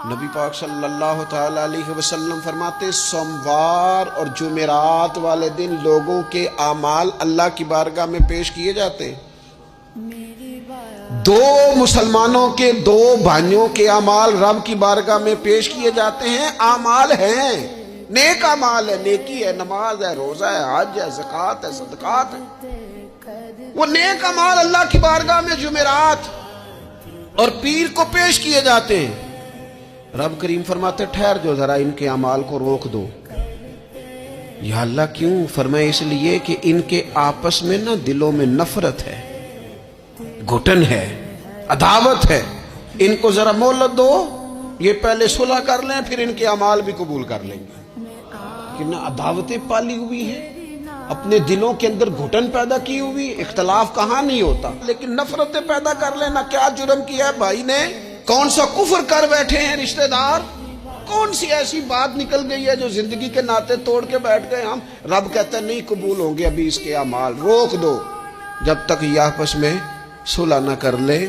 نبی پاک صلی اللہ تعالی علیہ وسلم فرماتے سوموار اور جمعرات والے دن لوگوں کے اعمال اللہ کی بارگاہ میں پیش کیے جاتے ہیں۔ دو مسلمانوں کے دو بھائیوں کے اعمال رب کی بارگاہ میں پیش کیے جاتے ہیں۔ اعمال ہیں، نیک اعمال ہے، نیکی ہے، نماز ہے، روزہ ہے، حج ہے، زکوٰۃ ہے، صدقات ہے۔ وہ نیک اعمال اللہ کی بارگاہ میں جمعرات اور پیر کو پیش کیے جاتے ہیں۔ رب کریم فرماتے ٹھہر جو ذرا ان کے اعمال کو روک دو۔ یا اللہ کیوں؟ فرمائے اس لیے کہ ان کے آپس میں نا دلوں میں نفرت ہے، گھٹن ہے، عداوت ہے۔ ان کو ذرا مہلت دو، یہ پہلے صلح کر لیں پھر ان کے اعمال بھی قبول کر لیں گے۔ کہ نہ عداوتیں پالی ہوئی ہیں، اپنے دلوں کے اندر گھٹن پیدا کی ہوئی، اختلاف کہاں نہیں ہوتا، لیکن نفرتیں پیدا کر لینا۔ کیا جرم کیا ہے بھائی نے؟ کون سا کفر کر بیٹھے ہیں رشتہ دار؟ کون سی ایسی بات نکل گئی ہے جو زندگی کے ناطے توڑ کے بیٹھ گئے ہم؟ رب کہتا ہے نہیں قبول ہوں گے ابھی اس کے اعمال، روک دو جب تک یہ آپس میں صلح نہ کر لے۔